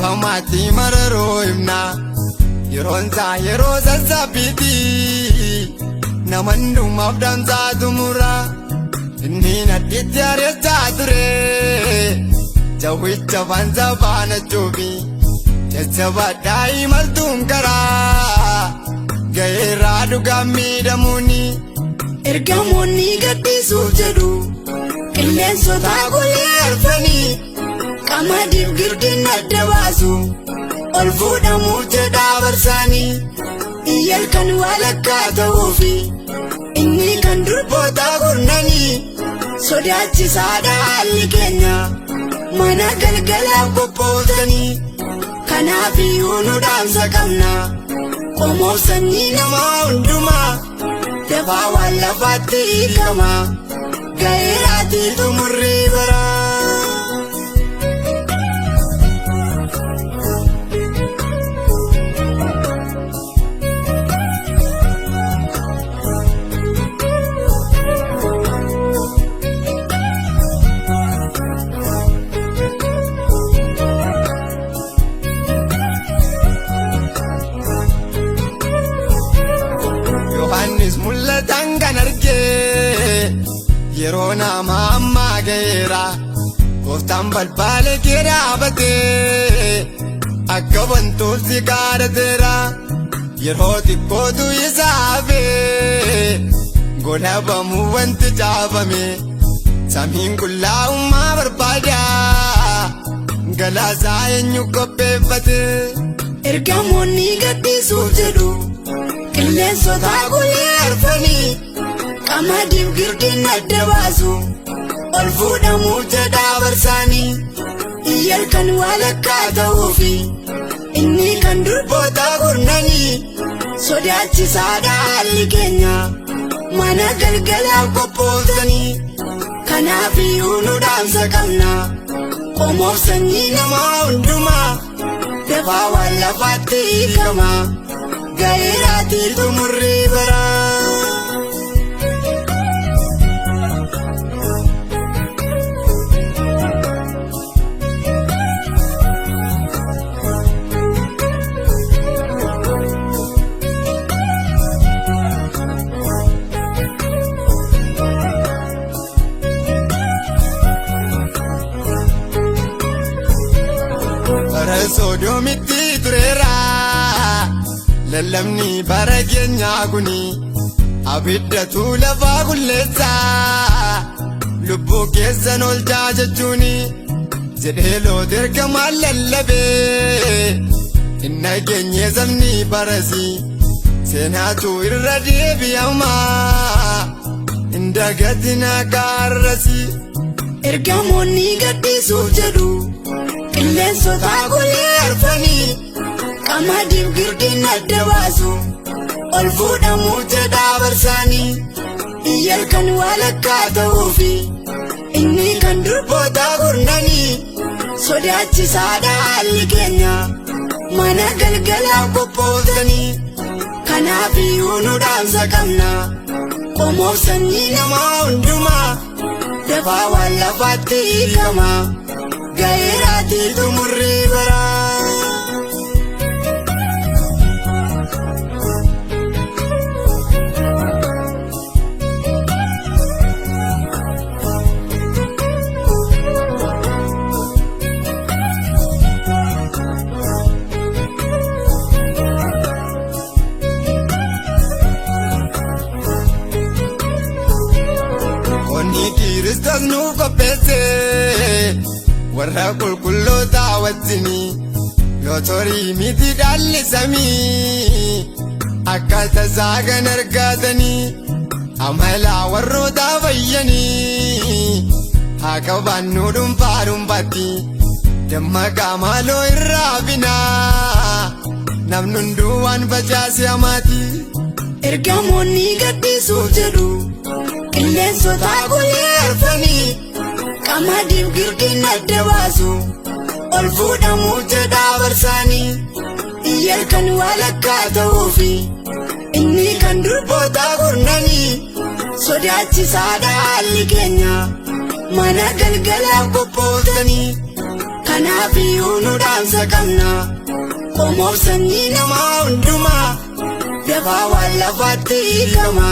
Famaati mararoo himna yeroonsaa yeroo sassaabbiiti namannumaaf dhaamsaa xumura inni nadhiitti areessaa ture jawwicha faansa faana cuubi jajjabaadhaa imaltuun karaa ga'eerraa dhugaan miidhamuuni ergamoonni gaddisuuf jedhu qilleensota golee arfanii qamadiif girdin adda baasu ol fuudhamuuf jedhaa barsaanii iyyal kan walakkaa ta'uufi inni kan durboota gurnanii sodaachisaadha haalli keenya mana galgalaaf qophootanii kanaafiyyuu nu dhaamsa qabna qomoof sanyii namaa hundumaa dafaa waan lafaatti hiikama ga'eeraatii xumurrii baraa. Mul'atan kan argee yeroo nama ammaa ga'eera gooftaan balbala kee dhaabatee akka wantoonni kadhateera yeroo xiqqootu isa hafee godhabamuu wanti caafame samiin qullaa'ummaa barbaada galaasaa eenyu qopheeffate ergamoonni gaddisuuf jedhu qilleensota golee arfanii qamadiif girdin adda baasu ol fuudhamuuf jedhaa barsaanii iyyal kan walakkaa ta'uufi inni kan durboota gurnanii sodaachisaadha haalli keenya mana galgalaaf qophootanii kanaafiyyuu nu dhaamsa qabna qomoof sanyii namaa hundumaa dafaa waan lafaatti hiikama ga'eeraatii xumurrii baraa. Bara Sodoomitti tureera lallabni bara keenyaa kuni abiddatu lafaa qulleessa lubbuu keessan oolchaa jechuuni jedhee Loot ergamaan lallabee inna keenyee sabni barasi seenaatu irra deebi'ama indagatina gaarrasi ergamoonni gaddisuuf jedhu qilleensota golee arfanii qamadiif girdin adda baasu ol fuudhamuuf jedhaa barsaanii iyyal kan walakkaa ta'uufi inni kan durboota gurnanii sodaachisaadha haalli keenya mana galgalaaf qophootanii kanaafiyyuu nu dhaamsa qabna qomoof sanyii namaa hundumaa dafaa waan lafaatti hiikama ga'eeraatii xumurrii baraa. Onni Kiristoos nu qopheesse warra qulqulloota wajjinii yoo torii miti dhaalli samii akkaataa isaa kan argatanii amala warroota fayyanii haa qabaannu dhuunfaa dhuunfaatti dammaqaa maaloo irraa binaa namni hunduu waan facaase hamaati ergamoonni gaddisuuf jedhu qilleensota golee arfanii qamadiif girdin adda baasu ol fuudhamuuf jedhaa barsaanii iyyal kan walakkaa ta'uufi inni kan durboota gurnanii sodaachisaadha haalli keenya mana galgalaaf qophootanii kanaaf iyyuu nu dhaamsa qabna. Qomoof sanyii namaa hundumaa dafaa waan lafaatti hiikama.